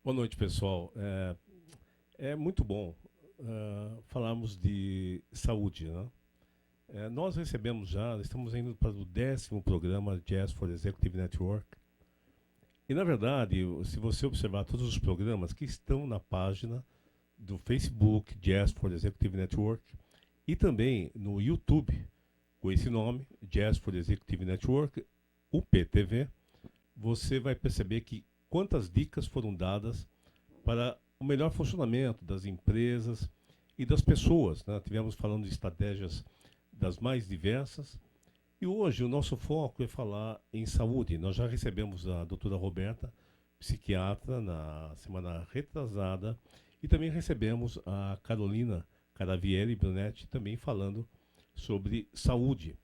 Boa noite, pessoal. É muito bom falarmos de saúde, né? Nós recebemos já, estamos indo para o 10º programa Jazz for Executive Network. E, na verdade, se você observar todos os programas que estão na página do Facebook Jazz for Executive Network e também no YouTube, com esse nome, Jazz for Executive Network, UPTV, você vai perceber que quantas dicas foram dadas para o melhor funcionamento das empresas e das pessoas, né? Tivemos falando de estratégias das mais diversas. E hoje o nosso foco é falar em saúde. Nós já recebemos a doutora Roberta, psiquiatra, na semana retrasada, e também recebemos a Carolina Caravieri Brunetti, também falando sobre saúde.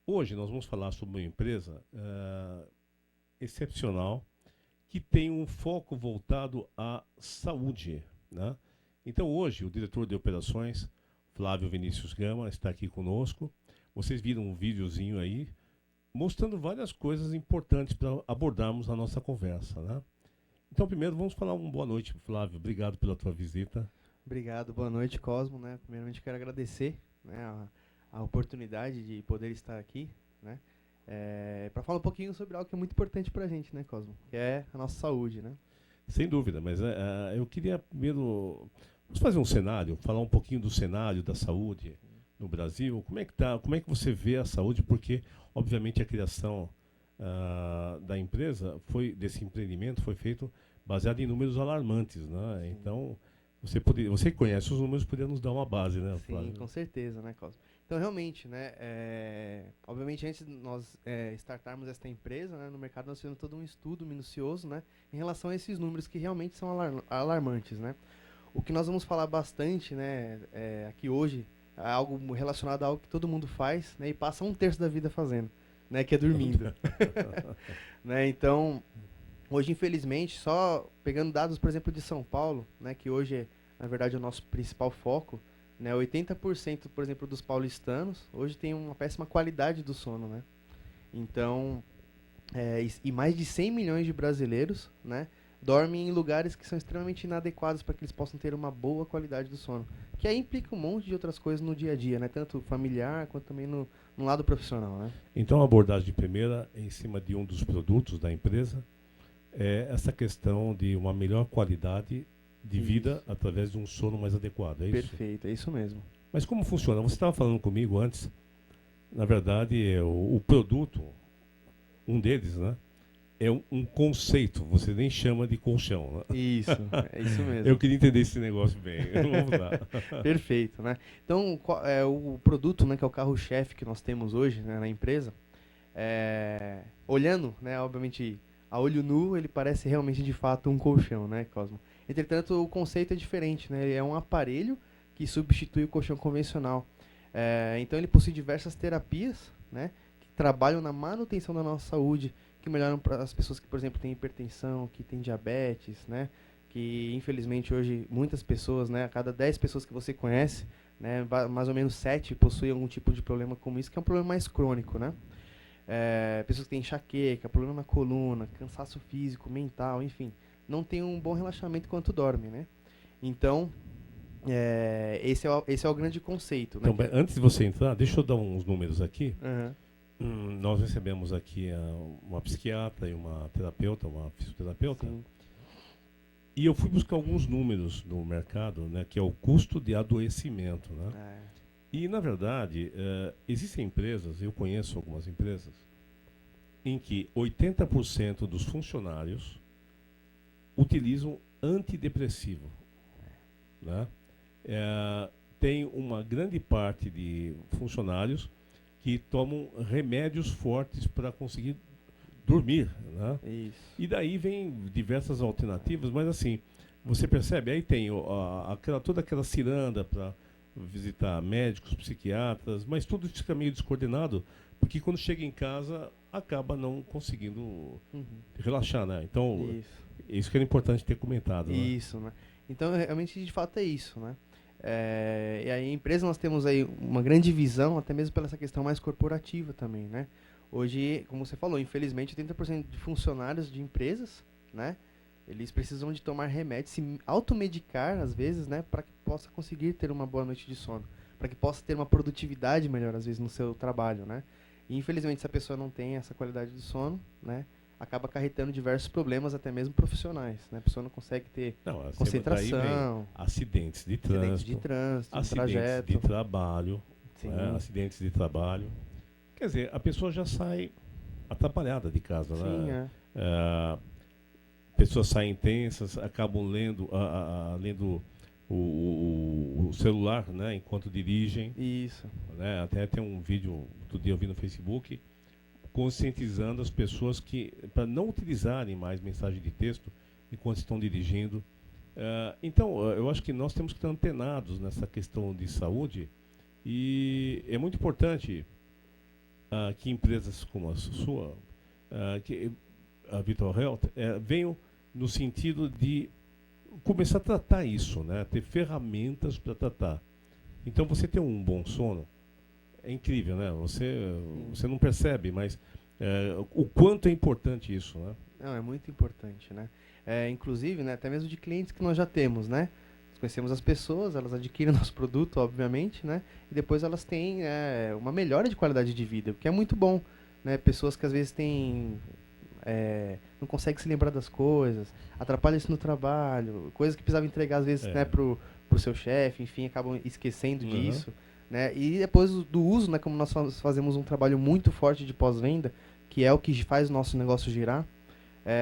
Hoje nós vamos falar sobre uma empresa excepcional, que tem um foco voltado à saúde, né? Então hoje o diretor de operações, Flávio Vinícius Gama, está aqui conosco. Vocês viram um videozinho aí, mostrando várias coisas importantes para abordarmos a nossa conversa, né? Então primeiro vamos falar uma boa noite, Flávio. Obrigado pela tua visita. Obrigado, boa noite, Cosmo, né? Primeiramente quero agradecer, né, a oportunidade de poder estar aqui, né? Para falar um pouquinho sobre algo que é muito importante para a gente, né, Cosmo? Que é a nossa saúde, né? Sem dúvida, mas eu queria primeiro vamos fazer um cenário, falar um pouquinho do cenário da saúde no Brasil. Como é que tá? Como é que você vê a saúde? Porque, obviamente, a criação da empresa desse empreendimento foi feito baseado em números alarmantes, né? Sim. Então, você que conhece os números, poderia nos dar uma base, né, Flávio? Sim, com certeza, né, Cosmo? Então, realmente, né, obviamente, antes de nós startarmos esta empresa, né, no mercado nós fizemos todo um estudo minucioso, né, em relação a esses números que realmente são alarmantes, né? O que nós vamos falar bastante, né, aqui hoje, é algo relacionado a algo que todo mundo faz, né, e passa 1/3 da vida fazendo, né, que é dormindo. Né, então, hoje, infelizmente, só pegando dados, por exemplo, de São Paulo, né, que hoje, na verdade, é o nosso principal foco, né, 80%, por exemplo, dos paulistanos, hoje tem uma péssima qualidade do sono, né? Então, e mais de 100 milhões de brasileiros, né, dormem em lugares que são extremamente inadequados para que eles possam ter uma boa qualidade do sono. Que aí implica um monte de outras coisas no dia a dia, né? Tanto familiar quanto também no lado profissional, né? Então, a abordagem de primeira, em cima de um dos produtos da empresa, é essa questão de uma melhor qualidade de vida através de um sono mais adequado, é isso? Perfeito, é isso mesmo. Mas como funciona? Você estava falando comigo antes, na verdade, o produto, um deles, né? É um conceito, você nem chama de colchão, né? Isso, é isso mesmo. Eu queria entender esse negócio bem. Vamos lá. Perfeito, né? Então, o produto, né, que é o carro-chefe que nós temos hoje, né, na empresa, olhando, né, obviamente, a olho nu, ele parece realmente, de fato, um colchão, né, Cosmo? Entretanto, o conceito é diferente, né? Ele é um aparelho que substitui o colchão convencional. Então, ele possui diversas terapias, né, que trabalham na manutenção da nossa saúde, que melhoram para as pessoas que, por exemplo, têm hipertensão, que têm diabetes, né? Que, infelizmente, hoje, muitas pessoas, né, a cada 10 pessoas que você conhece, né, mais ou menos 7 possuem algum tipo de problema como isso, que é um problema mais crônico, né? Pessoas que têm enxaqueca, problema na coluna, cansaço físico, mental, enfim, não tem um bom relaxamento enquanto dorme, né? Então, esse é o grande conceito, né? Então, antes de você entrar, deixa eu dar uns números aqui. Uhum. Nós recebemos aqui uma psiquiatra e uma terapeuta, uma fisioterapeuta. Sim. E eu fui buscar alguns números no mercado, né, que é o custo de adoecimento, né? E, na verdade, existem empresas, eu conheço algumas empresas, em que 80% dos funcionários utilizam antidepressivo, né? Tem uma grande parte de funcionários que tomam remédios fortes para conseguir dormir, né? Isso. E daí vem diversas alternativas, mas assim, você percebe, aí tem toda aquela ciranda para visitar médicos, psiquiatras, mas tudo fica meio descoordenado, porque quando chega em casa acaba não conseguindo relaxar, né? Então, isso que era importante ter comentado, né? Isso, né? Então, realmente, de fato, é isso, né? E aí, a empresa, nós temos aí uma grande visão, até mesmo pela essa questão mais corporativa também, né? Hoje, como você falou, infelizmente, 80% de funcionários de empresas, né, Eles precisam de tomar remédio, se automedicar às vezes, né, para que possa conseguir ter uma boa noite de sono, para que possa ter uma produtividade melhor às vezes no seu trabalho, né? E infelizmente se a pessoa não tem essa qualidade de sono, né, acaba acarretando diversos problemas até mesmo profissionais, né? A pessoa não consegue ter Não, daí vem concentração, acidentes de trânsito, no trajeto. de trabalho, Sim. acidentes de trabalho. Quer dizer, a pessoa já sai atrapalhada de casa, Sim, né? Pessoas saem tensas, acabam lendo o celular, né, enquanto dirigem. Isso. Né? Até tem um vídeo, outro dia eu vi no Facebook, conscientizando as pessoas que para não utilizarem mais mensagem de texto enquanto estão dirigindo. Então, eu acho que nós temos que estar antenados nessa questão de saúde e é muito importante que empresas como a sua, que a Vital Health, venham no sentido de começar a tratar isso, né? Ter ferramentas para tratar. Então, você ter um bom sono é incrível, né? Você não percebe, mas o quanto é importante isso, né? Não, é muito importante, né? Inclusive, né, até mesmo de clientes que nós já temos, né? Nós conhecemos as pessoas, elas adquirem nosso produto, obviamente, né? E depois elas têm uma melhora de qualidade de vida, o que é muito bom, né? Pessoas que às vezes não conseguem se lembrar das coisas, atrapalha isso no trabalho, coisas que precisava entregar às vezes, né, pro seu chefe, enfim, acabam esquecendo disso, né? E depois do uso, né, como nós fazemos um trabalho muito forte de pós-venda, que é o que faz o nosso negócio girar,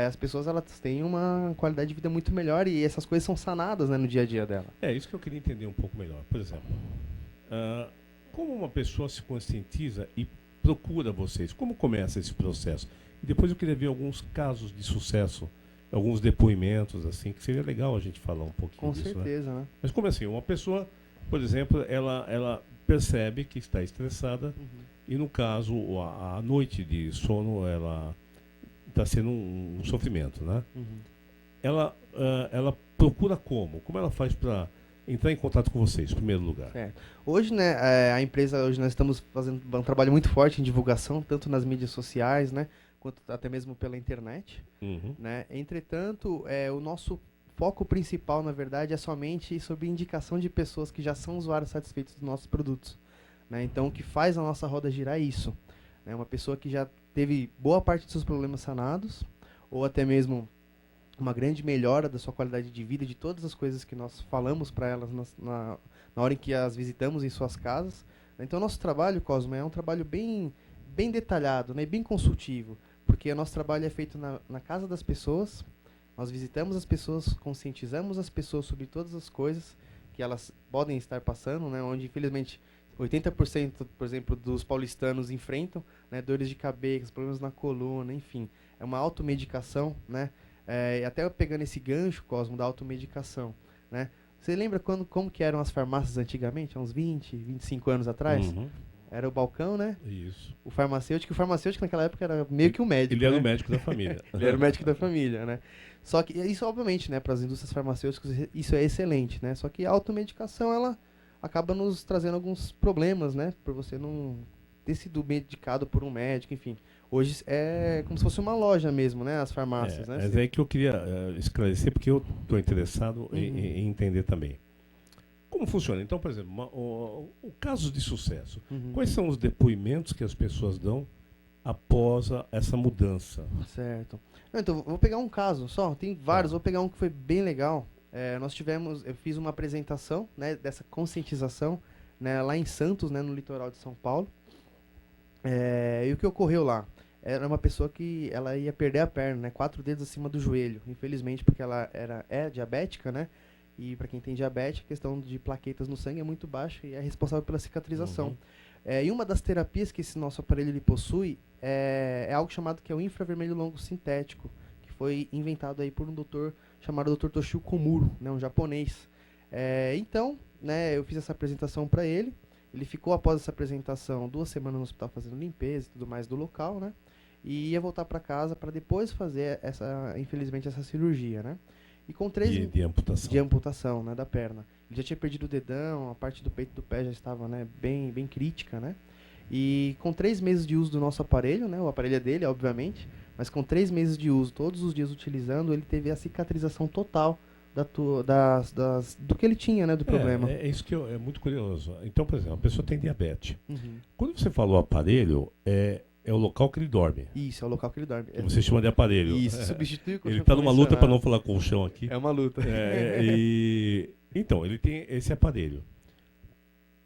as pessoas elas têm uma qualidade de vida muito melhor e essas coisas são sanadas, né, no dia a dia dela. Isso que eu queria entender um pouco melhor. Por exemplo, como uma pessoa se conscientiza e procura vocês? Como começa esse processo? E depois eu queria ver alguns casos de sucesso, alguns depoimentos, assim, que seria legal a gente falar um pouquinho disso. Com certeza, né? Mas como assim? Uma pessoa, por exemplo, ela percebe que está estressada e, no caso, a noite de sono, ela está sendo um sofrimento, né? Ela procura como? Como ela faz para entrar em contato com vocês, em primeiro lugar? Hoje, né, a empresa, hoje nós estamos fazendo um trabalho muito forte em divulgação, tanto nas mídias sociais, né, quanto até mesmo pela internet, né? Entretanto, o nosso foco principal, na verdade, é somente sobre indicação de pessoas que já são usuários satisfeitos dos nossos produtos, né? Então, o que faz a nossa roda girar é isso, né? Uma pessoa que já teve boa parte dos seus problemas sanados, ou até mesmo uma grande melhora da sua qualidade de vida, de todas as coisas que nós falamos para elas na hora em que as visitamos em suas casas. Então, nosso trabalho, Cosmo, é um trabalho bem detalhado, né, bem consultivo, porque o nosso trabalho é feito na casa das pessoas, nós visitamos as pessoas, conscientizamos as pessoas sobre todas as coisas que elas podem estar passando, né, onde, infelizmente, 80%, por exemplo, dos paulistanos enfrentam, né, dores de cabeça, problemas na coluna, enfim. É uma automedicação, né? Até pegando esse gancho, Cosmo, da automedicação, né? Você lembra como que eram as farmácias antigamente, há uns 20, 25 anos atrás? Era o balcão, né? Isso. O farmacêutico naquela época era meio que um médico. Ele era o médico da família. Ele era o médico da família, né? Só que isso, obviamente, né, para as indústrias farmacêuticas, isso é excelente, né? Só que a automedicação, ela acaba nos trazendo alguns problemas, né? Por você não ter sido medicado por um médico, enfim. Hoje é como se fosse uma loja mesmo, né? As farmácias, né? Mas é que eu queria esclarecer, porque eu estou interessado em entender também. Como funciona? Então, por exemplo, o caso de sucesso. Quais são os depoimentos que as pessoas dão após essa mudança? Certo. Então, vou pegar um caso só. Tem vários. Vou pegar um que foi bem legal. Eu fiz uma apresentação, né, dessa conscientização, né, lá em Santos, né, no litoral de São Paulo. E o que ocorreu lá? Era uma pessoa que ela ia perder a perna, né, 4 dedos acima do joelho, infelizmente, porque ela é diabética, né? E para quem tem diabetes, a questão de plaquetas no sangue é muito baixa e é responsável pela cicatrização. E uma das terapias que esse nosso aparelho ele possui é algo chamado que é o infravermelho longo sintético, que foi inventado aí por um doutor chamado Dr. Toshio Komuro, né, um japonês. Então, né, eu fiz essa apresentação para ele. Ele ficou, após essa apresentação, 2 semanas no hospital fazendo limpeza e tudo mais do local, né? E ia voltar para casa para depois fazer infelizmente, essa cirurgia, né? E com 3 de amputação. De amputação, né, da perna. Ele já tinha perdido o dedão, a parte do peito do pé já estava, né, bem crítica, né? E com 3 meses de uso do nosso aparelho, né, o aparelho é dele, obviamente, mas com 3 meses de uso, todos os dias utilizando, ele teve a cicatrização total do que ele tinha, né, do problema. É isso que é muito curioso. Então, por exemplo, a pessoa tem diabetes. Uhum. Quando você fala o aparelho, é o local que ele dorme. Isso, é o local que ele dorme. Que você chama de aparelho. Isso, substitui o colchão Ele está numa luta para convencional. não falar colchão aqui. É uma luta. Então, ele tem esse aparelho.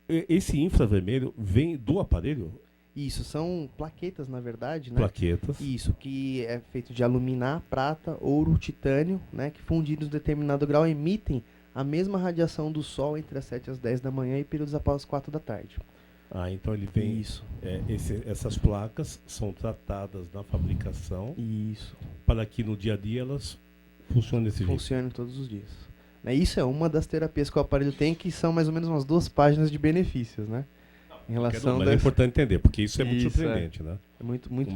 Esse infravermelho vem do aparelho? Isso, são plaquetas, na verdade, né? Plaquetas. Isso, que é feito de aluminar, prata, ouro, titânio, né? Que fundidos em determinado grau emitem a mesma radiação do Sol entre as 7 e as 10 da manhã e períodos após as 4 da tarde. Então ele vem. Isso. Essas placas são tratadas na fabricação Isso. para que no dia a dia elas funcionem desse jeito. Funciona todos os dias. Né? Isso é uma das terapias que o aparelho tem, que são mais ou menos umas 2 páginas de benefícios, né? Em relação Mas é importante entender, porque isso é muito Isso, surpreendente, né? É muito, muito.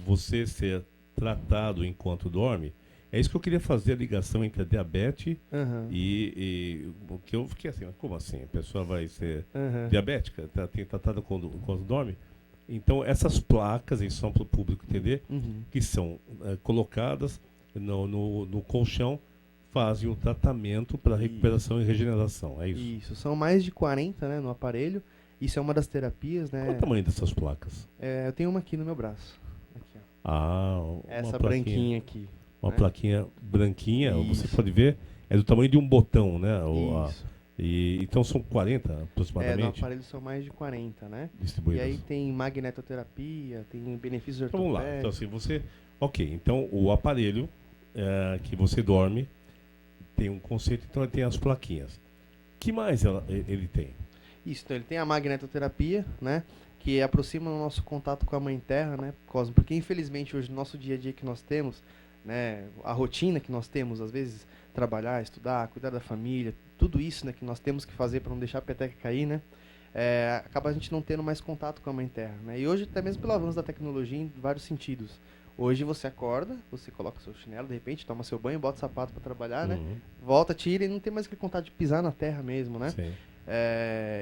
Você ser tratado enquanto dorme. É isso que eu queria fazer a ligação entre a diabetes Aham. e o que eu fiquei assim, mas como assim? A pessoa vai ser Aham. diabética, tratada quando dorme? Então, essas placas, isso são para o público entender, Uhum. que são colocadas no colchão, fazem o tratamento para recuperação e regeneração, é isso? Isso, são mais de 40, né, no aparelho. Isso é uma das terapias, né? Qual o tamanho dessas placas? Eu tenho uma aqui no meu braço. Aqui, ó. Uma Essa plaquinha. branquinha aqui. Uma né? plaquinha branquinha, você Isso. pode ver, é do tamanho de um botão, né? Isso. Então são 40 No aproximadamente aparelho são mais de 40, né? E distribuídos. aí tem magnetoterapia, tem benefícios Então vamos lá. Então ortopédicos. assim, ok, então o aparelho que você dorme tem um conceito, então ele tem as plaquinhas. Que mais ele tem? Isso, então ele tem a magnetoterapia, né? Que aproxima o nosso contato com a Mãe Terra, né, Cosmo? Porque infelizmente hoje no nosso dia a dia que nós temos, né, a rotina que nós temos, às vezes trabalhar, estudar, cuidar da família, tudo isso, né, que nós temos que fazer para não deixar a peteca cair, né? Acaba a gente não tendo mais contato com a Mãe Terra, né? E hoje até mesmo pelo avanço da tecnologia em vários sentidos. Hoje você acorda, você coloca seu chinelo, de repente toma seu banho, bota o sapato para trabalhar, né? Uhum. Volta, tira e não tem mais aquele contato de pisar na terra mesmo, né? Sim.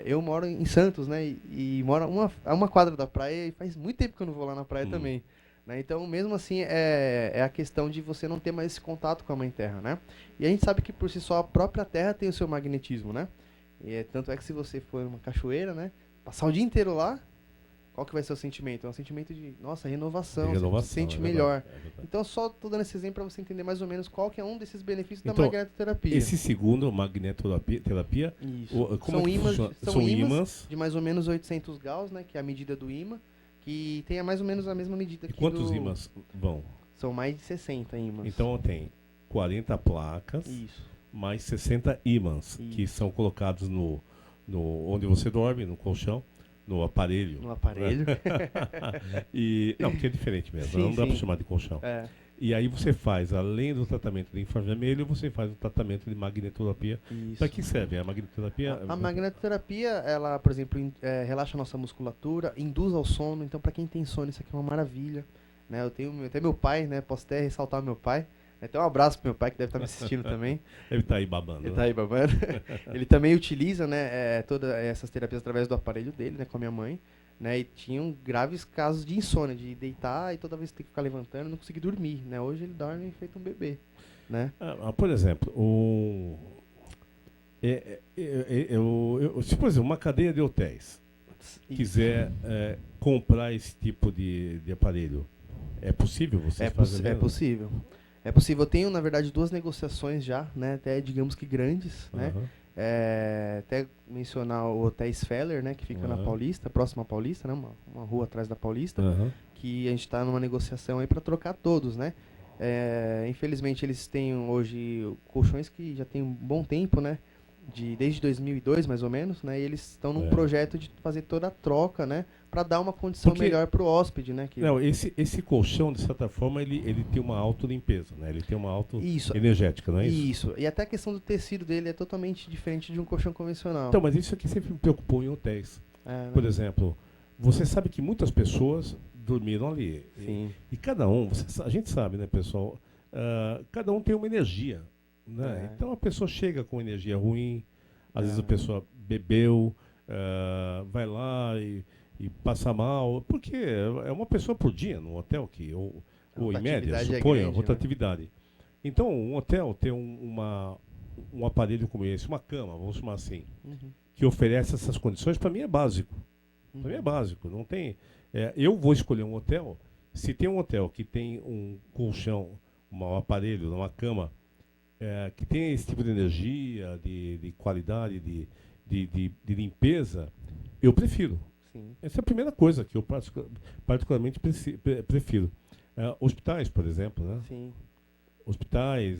Eu moro em Santos, né? E moro a uma quadra da praia e faz muito tempo que eu não vou lá na praia também. Né? Então, mesmo assim, é a questão de você não ter mais esse contato com a Mãe Terra, né? E a gente sabe que por si só a própria Terra tem o seu magnetismo, né? Tanto é que se você for numa cachoeira, né? Passar o dia inteiro lá, qual que vai ser o sentimento? É um sentimento de, nossa, renovação, você se sente melhor. Então, só tô dando esse exemplo para você entender mais ou menos qual que é um desses benefícios da magnetoterapia. Esse segundo, magnetoterapia, Isso. como São ímãs ímãs de mais ou menos 800 Gauss, né? Que é a medida do ímã, que tem mais ou menos a mesma medida E que quantos ímãs vão? São mais de 60 ímãs. Então tem 40 placas, Isso. mais 60 ímãs, que Isso. são colocados onde você dorme, no colchão, no aparelho. No aparelho. Não, que é diferente mesmo, Sim, não dá para sim. chamar de colchão. É. E aí você faz, além do tratamento de infravermelho, você faz o tratamento de magnetoterapia. Isso. Para que serve a magnetoterapia? A magnetoterapia, ela, por exemplo, relaxa a nossa musculatura, induz ao sono. Então, para quem tem sono, isso aqui é uma maravilha. Né? Eu tenho até meu pai, né? Posso até ressaltar meu pai. Até um abraço pro meu pai, que deve estar me assistindo também. Ele está aí babando. Ele tá aí babando. Ele também utiliza, né, todas essas terapias através do aparelho dele, né, com a minha mãe. Né, e tinham graves casos de insônia, de deitar e toda vez ter que ficar levantando e não conseguir dormir. Né? Hoje ele dorme feito um bebê. Né? Por exemplo, se por exemplo, uma cadeia de hotéis quiser comprar esse tipo de aparelho, é possível vocês fazerem? É possível. É possível. Eu tenho, na verdade, 2 negociações já, né, até digamos que grandes, né? Até mencionar o Hotel Feller, né, que fica na Paulista, próxima à Paulista, né, uma rua atrás da Paulista, que a gente está numa negociação aí para trocar todos, né? Infelizmente eles têm hoje colchões que já tem um bom tempo, né? Desde 2002 mais ou menos, né? E eles estão num projeto de fazer toda a troca, né? Para dar uma condição melhor para o hóspede, né? Não, esse colchão, de certa forma, ele tem uma autolimpeza, né? Ele tem uma energética, não é isso? Isso. E até a questão do tecido dele é totalmente diferente de um colchão convencional. Então, mas isso aqui sempre me preocupou em hotéis. Por exemplo, você sabe que muitas pessoas dormiram ali. Sim. E cada um, a gente sabe, né, pessoal? Cada um tem uma energia. Né? Então a pessoa chega com energia ruim, às vezes a pessoa bebeu, vai lá e passa mal, porque é uma pessoa por dia no hotel que ou em média, rotatividade é suponha, grande, né? rotatividade. Então, um hotel tem um aparelho como esse, uma cama, vamos chamar assim, Uhum. que oferece essas condições, para mim é básico. Para mim é básico. Não tem, eu vou escolher um hotel, se tem um hotel que tem um colchão, um aparelho, uma cama, que tem esse tipo de energia, de qualidade, de limpeza, eu prefiro. Sim. Essa é a primeira coisa que eu particularmente prefiro. Hospitais, por exemplo, né? Sim. Hospitais.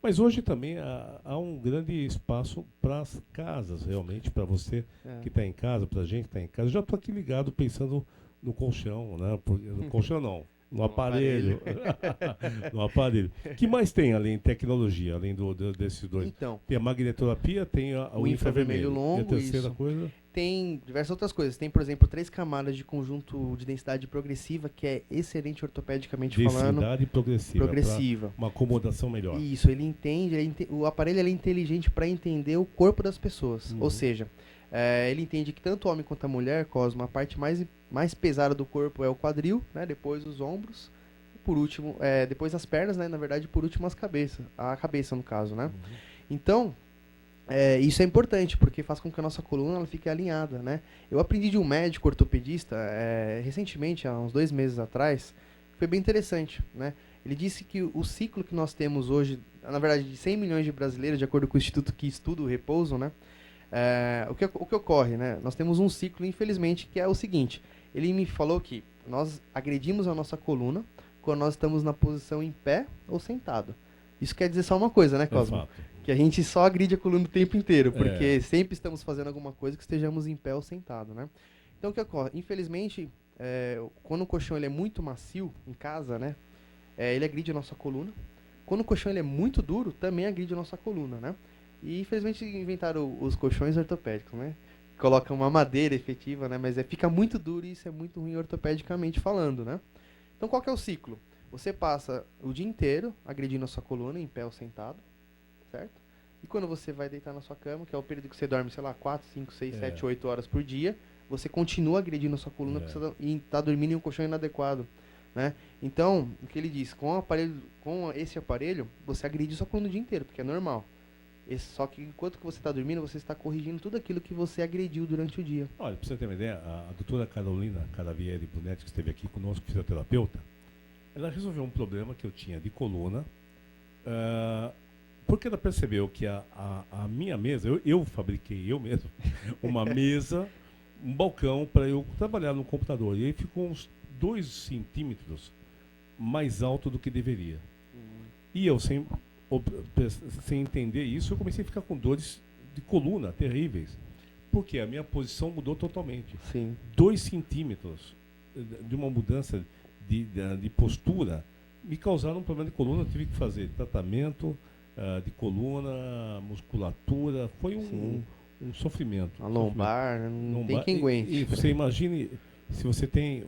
Mas hoje também há um grande espaço para as casas, realmente, para você que está em casa, para a gente que está em casa. Eu já estou aqui ligado pensando no colchão, né? No colchão não, no aparelho. No aparelho. O que mais tem além de tecnologia, além desses dois? Então, tem a magnetoterapia, tem o infravermelho longo, e a terceira isso. coisa? Tem diversas outras coisas. Tem, por exemplo, 3 camadas de conjunto de densidade progressiva, que é excelente ortopedicamente falando. Densidade progressiva. Progressiva. Uma acomodação melhor. Isso, ele entende, o aparelho ele é inteligente para entender o corpo das pessoas. Ou seja, ele entende que tanto o homem quanto a mulher, Cosmo, a parte mais pesada do corpo é o quadril, né? Depois os ombros, por último, depois as pernas, né? Na verdade, por último a cabeça no caso, né? Então, isso é importante, porque faz com que a nossa coluna ela fique alinhada, né? Eu aprendi de um médico ortopedista, recentemente, há uns 2 meses atrás, foi bem interessante, né? Ele disse que o ciclo que nós temos hoje, na verdade, de 100 milhões de brasileiros, de acordo com o instituto que estuda o repouso, né? O que ocorre, né? Nós temos um ciclo, infelizmente, que é o seguinte. Ele me falou que nós agredimos a nossa coluna quando nós estamos na posição em pé ou sentado. Isso quer dizer só uma coisa, né, Cosmo? Que a gente só agride a coluna o tempo inteiro, porque sempre estamos fazendo alguma coisa que estejamos em pé ou sentado, né? Então, o que ocorre? Infelizmente, quando o colchão ele é muito macio em casa, né? Ele agride a nossa coluna. Quando o colchão ele é muito duro, também agride a nossa coluna, né? E, infelizmente, inventaram os colchões ortopédicos, né? Colocam uma madeira efetiva, né? Mas fica muito duro e isso é muito ruim ortopedicamente falando, né? Então, qual que é o ciclo? Você passa o dia inteiro agredindo a sua coluna, em pé ou sentado, certo? E quando você vai deitar na sua cama, que é o período que você dorme, sei lá, 4, 5, 6, 7, 8 horas por dia, você continua agredindo a sua coluna porque você está dormindo em um colchão inadequado, né? Então, o que ele diz, com esse aparelho, você agride a sua coluna o dia inteiro, porque é normal. Só que enquanto que você está dormindo, você está corrigindo tudo aquilo que você agrediu durante o dia. Olha, para você ter uma ideia, a doutora Carolina Caravieri Brunetti, que esteve aqui conosco, fisioterapeuta, ela resolveu um problema que eu tinha de coluna, porque ela percebeu que a minha mesa, eu fabriquei eu mesmo, uma mesa, um balcão para eu trabalhar no computador. E aí ficou uns 2 centímetros mais alto do que deveria. E eu, sem entender isso, eu comecei a ficar com dores de coluna terríveis. Porque a minha posição mudou totalmente. Sim. 2 centímetros de uma mudança de postura me causaram um problema de coluna. Eu tive que fazer tratamento de coluna, musculatura. Foi um sofrimento. A lombar, não tem quem aguente. E você imagine se você tem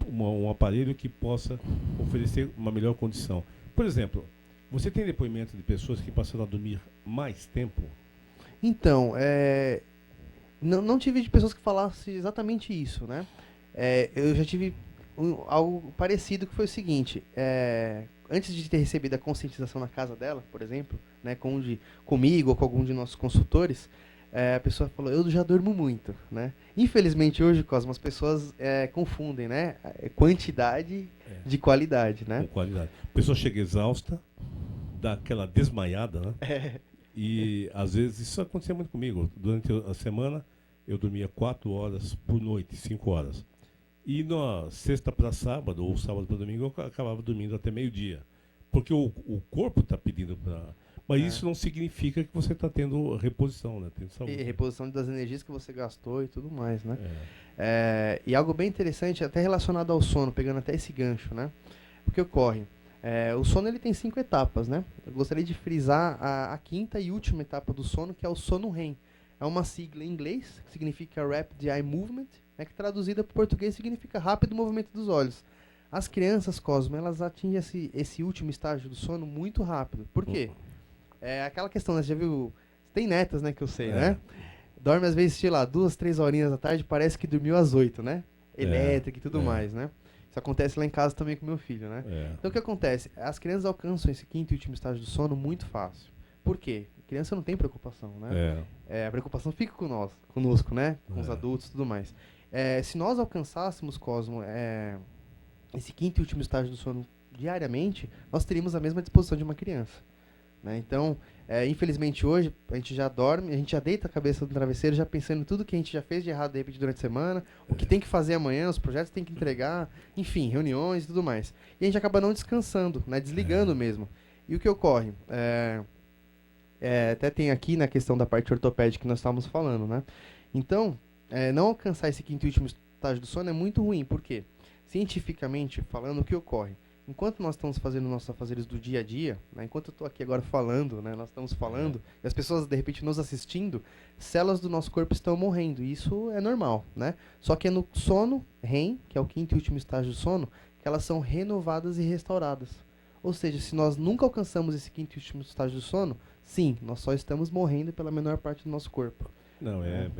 um aparelho que possa oferecer uma melhor condição. Por exemplo, você tem depoimento de pessoas que passaram a dormir mais tempo? Então, não tive de pessoas que falassem exatamente isso, né? Eu já tive algo parecido, que foi o seguinte, antes de ter recebido a conscientização na casa dela, por exemplo, né, comigo ou com algum de nossos consultores, a pessoa falou, eu já durmo muito, né? Infelizmente hoje, Cosmo, as pessoas confundem, né? Quantidade de qualidade, né? Com qualidade. A pessoa chega exausta, dá aquela desmaiada, né? E às vezes isso acontecia muito comigo. Durante a semana eu dormia 4 horas por noite, 5 horas. E na sexta para sábado ou sábado para domingo eu acabava dormindo até meio-dia. Porque o corpo está pedindo para... Mas isso não significa que você está tendo reposição, né? Tendo saúde. E reposição das energias que você gastou e tudo mais, né? E algo bem interessante, até relacionado ao sono, pegando até esse gancho, né? O que ocorre? O sono ele tem 5 etapas, né? Eu gostaria de frisar a quinta e última etapa do sono, que é o sono REM. É uma sigla em inglês, que significa Rapid Eye Movement, né? Que traduzida para o português significa rápido movimento dos olhos. As crianças, Cosmo, elas atingem esse último estágio do sono muito rápido. Por quê? Aquela questão, né? Você já viu... Tem netas, né, que eu sei, né? Dorme às vezes, sei lá, 2, 3 horinhas da tarde, parece que dormiu às 8, né? Elétrica e tudo mais, né? Isso acontece lá em casa também com meu filho, né? Então o que acontece? As crianças alcançam esse quinto e último estágio do sono muito fácil. Por quê? A criança não tem preocupação, né? A preocupação fica conosco, né? Com os adultos e tudo mais. Se nós alcançássemos, Cosmo, esse quinto e último estágio do sono diariamente, nós teríamos a mesma disposição de uma criança. Né? Então, infelizmente hoje, a gente já dorme, a gente já deita a cabeça no travesseiro, já pensando em tudo que a gente já fez de errado de repente durante a semana, o que tem que fazer amanhã, os projetos que tem que entregar, enfim, reuniões e tudo mais. E a gente acaba não descansando, né? Desligando mesmo. E o que ocorre? Até tem aqui na questão da parte ortopédica que nós estávamos falando, né? Então, não alcançar esse quinto e último estágio do sono é muito ruim, por quê? Cientificamente falando, o que ocorre? Enquanto nós estamos fazendo nossos afazeres do dia a dia, né, enquanto eu estou aqui agora falando, né, nós estamos falando, e as pessoas de repente nos assistindo, células do nosso corpo estão morrendo, e isso é normal, né? Só que é no sono REM, que é o quinto e último estágio do sono, que elas são renovadas e restauradas. Ou seja, se nós nunca alcançamos esse quinto e último estágio do sono, sim, nós só estamos morrendo pela menor parte do nosso corpo. Não, é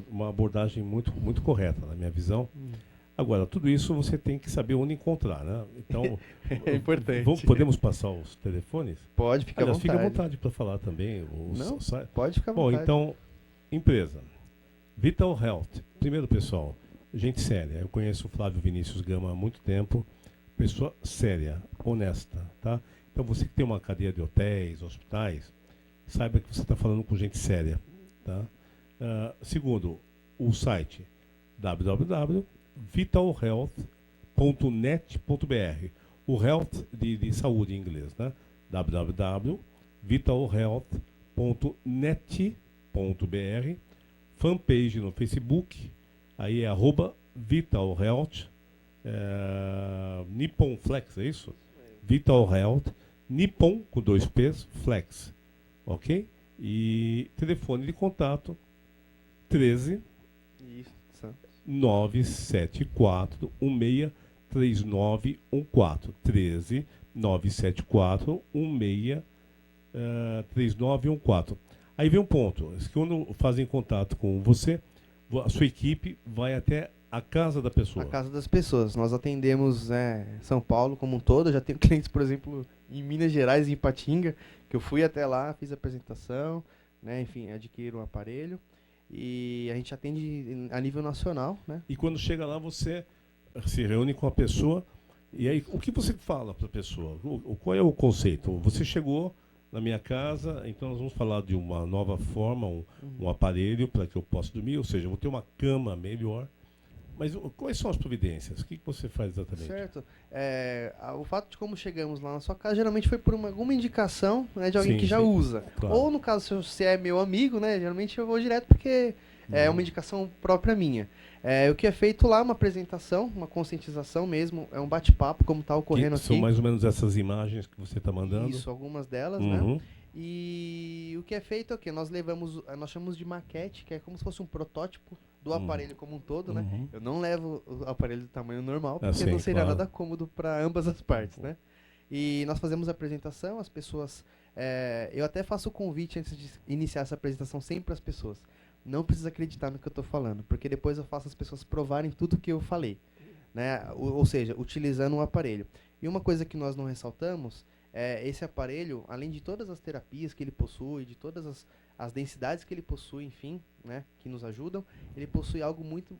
uma abordagem muito, muito correta, na minha visão. Agora, tudo isso você tem que saber onde encontrar, né? Então, é importante. Podemos passar os telefones? Pode, fica à vontade. Fica à vontade para falar também. Não, pode ficar à vontade. Bom, então, empresa. Vital Health. Primeiro, pessoal, gente séria. Eu conheço o Flávio Vinícius Gama há muito tempo. Pessoa séria, honesta, tá? Então, você que tem uma cadeia de hotéis, hospitais, saiba que você está falando com gente séria, tá? Segundo, o site www.vitalhealth.net.br. O health de saúde em inglês, né? www.vitalhealth.net.br. Fanpage no Facebook, aí é @vitalhealth. Nippon Flex, é isso? Vital Health, Nippon com 2 P's, Flex, ok? E telefone de contato 13 974 16 3914, 13 974 16 3914. Aí vem um ponto, que quando fazem contato com você, a sua equipe vai até a casa da pessoa. A casa das pessoas. Nós atendemos São Paulo como um todo. Eu já tenho clientes, por exemplo, em Minas Gerais, em Ipatinga, que eu fui até lá, fiz a apresentação, né, enfim, adquiro um aparelho. E a gente atende a nível nacional, né? E quando chega lá, você se reúne com a pessoa. E aí, o que você fala para a pessoa? Qual é o conceito? Você chegou na minha casa, então nós vamos falar de uma nova forma, um aparelho para que eu possa dormir, ou seja, eu vou ter uma cama melhor. Mas quais são as providências? O que você faz exatamente? Certo. O fato de como chegamos lá na sua casa geralmente foi por alguma indicação, né, de alguém que já usa. Claro. Ou no caso, se você é meu amigo, né, geralmente eu vou direto porque é uma indicação própria minha. O que é feito lá, uma apresentação, uma conscientização mesmo, é um bate-papo como está ocorrendo aqui. São mais ou menos essas imagens que você está mandando? Isso, algumas delas, né? E o que é feito é o quê? Nós chamamos de maquete, que é como se fosse um protótipo do aparelho como um todo, né? Eu não levo o aparelho do tamanho normal, porque não seria nada cômodo para ambas as partes, né? E nós fazemos a apresentação, as pessoas... eu até faço o convite antes de iniciar essa apresentação sempre para as pessoas. Não precisa acreditar no que eu estou falando, porque depois eu faço as pessoas provarem tudo que eu falei, né? Ou seja, utilizando um aparelho. E uma coisa que nós não ressaltamos... esse aparelho, além de todas as terapias que ele possui, de todas as densidades que ele possui, enfim, né, que nos ajudam, ele possui algo muito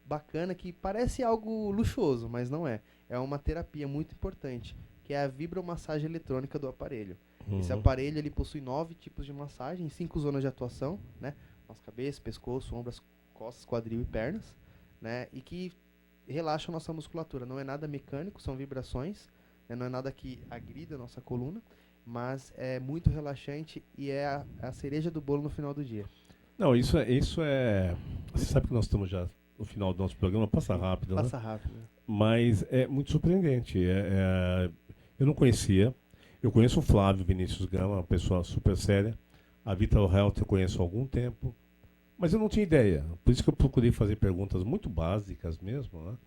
bacana que parece algo luxuoso, mas não é. É uma terapia muito importante, que é a vibromassagem eletrônica do aparelho. Esse aparelho ele possui 9 tipos de massagem, 5 zonas de atuação, né, nossa cabeça, pescoço, ombros, costas, quadril e pernas, né, e que relaxam a nossa musculatura. Não é nada mecânico, são vibrações. Não é nada que agrida a nossa coluna, mas é muito relaxante e é a cereja do bolo no final do dia. Não, isso é... Você sabe que nós estamos já no final do nosso programa, passa rápido, Passa rápido. Mas é muito surpreendente. Eu não conhecia. Eu conheço o Flávio Vinícius Gama, uma pessoa super séria. A Vital Health eu conheço há algum tempo, mas eu não tinha ideia. Por isso que eu procurei fazer perguntas muito básicas mesmo, né?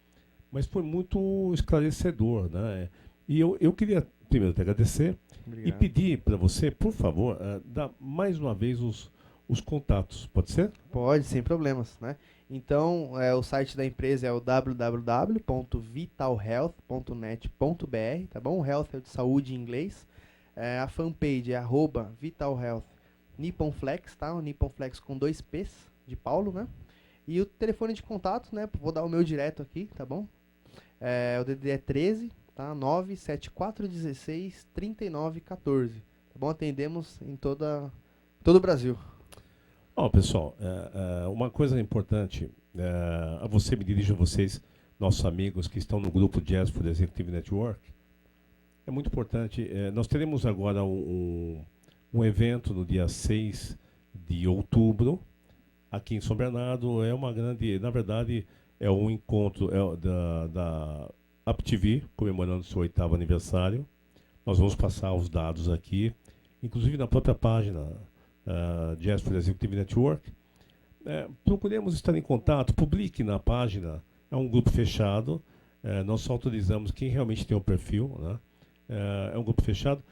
Mas foi muito esclarecedor, né? E eu queria primeiro te agradecer. Obrigado. E pedir para você, por favor, dar mais uma vez os os contatos, pode ser? Pode, sem problemas, né? Então, o site da empresa é o www.vitalhealth.net.br, tá bom? Health é de saúde em inglês. A fanpage é @vitalhealth Nipponflex, tá? O Nipponflex com 2 P's de Paulo, né? E o telefone de contato, né? Vou dar o meu direto aqui, tá bom? O DDD é 13, tá? 97416 3914, tá bom? Atendemos em todo o Brasil. Ó, pessoal, uma coisa importante, me dirijo a vocês, nossos amigos que estão no grupo Jazz for Executive Network. É muito importante. Nós teremos agora um evento no dia 6 de outubro, aqui em São Bernardo. É uma grande, na verdade, é um encontro da UpTV, comemorando seu 8º aniversário. Nós vamos passar os dados aqui, inclusive na própria página Jazz for Executive Network. Procuremos estar em contato, publique na página. É um grupo fechado, nós só autorizamos quem realmente tem o perfil, né? É um grupo fechado.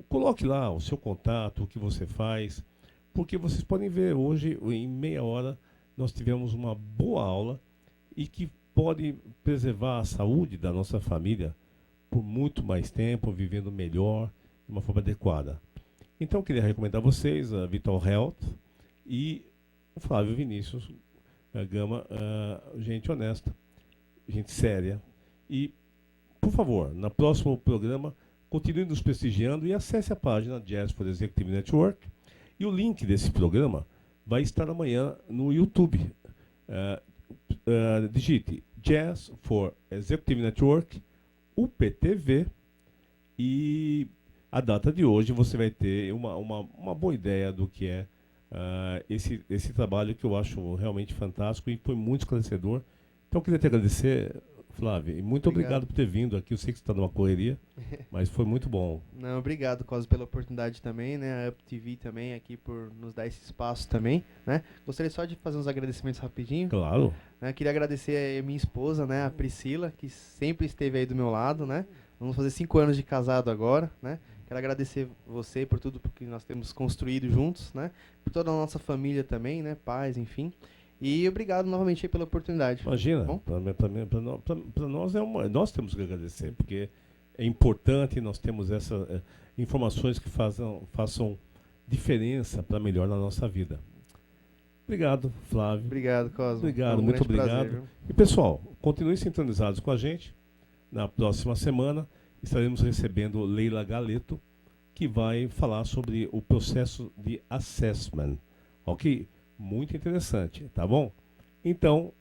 Coloque lá o seu contato, o que você faz, porque vocês podem ver hoje, em meia hora, nós tivemos uma boa aula e que pode preservar a saúde da nossa família por muito mais tempo, vivendo melhor, de uma forma adequada. Então, eu queria recomendar a vocês a Vital Health e o Flávio Vinícius Gama, gente honesta, gente séria. E, por favor, no próximo programa, continue nos prestigiando e acesse a página Jazz for Executive Network. E o link desse programa vai estar amanhã no YouTube. Digite Jazz for Executive Network, UPTV, e a data de hoje você vai ter uma boa ideia do que é esse trabalho, que eu acho realmente fantástico e foi muito esclarecedor. Então eu queria te agradecer, Flávio, e muito obrigado por ter vindo aqui. Eu sei que você está numa correria, mas foi muito bom. Não, obrigado, Cosmo, pela oportunidade também, né? A UpTV também aqui por nos dar esse espaço também, né? Gostaria só de fazer uns agradecimentos rapidinho. Claro. Queria agradecer a minha esposa, né? A Priscila, que sempre esteve aí do meu lado, né? Vamos fazer 5 anos de casado agora, né? Quero agradecer você por tudo que nós temos construído juntos, né? Por toda a nossa família também, né? Pais, enfim. E obrigado novamente aí pela oportunidade. Imagina, para nós nós temos que agradecer, porque é importante nós temos essas informações que façam diferença para melhor na nossa vida. Obrigado, Flávio. Obrigado, Cosmo. Obrigado, muito obrigado. Prazer, e pessoal, continuem sintonizados com a gente. Na próxima semana estaremos recebendo Leila Galeto, que vai falar sobre o processo de assessment. Ok? Muito interessante, tá bom? Então,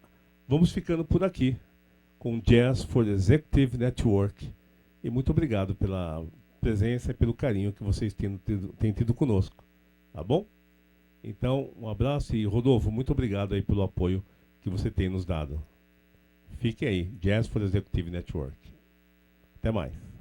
vamos ficando por aqui com Jazz for Executive Network. E muito obrigado pela presença e pelo carinho que vocês têm tido conosco. Tá bom? Então, um abraço e, Rodolfo, muito obrigado aí pelo apoio que você tem nos dado. Fique aí, Jazz for Executive Network. Até mais.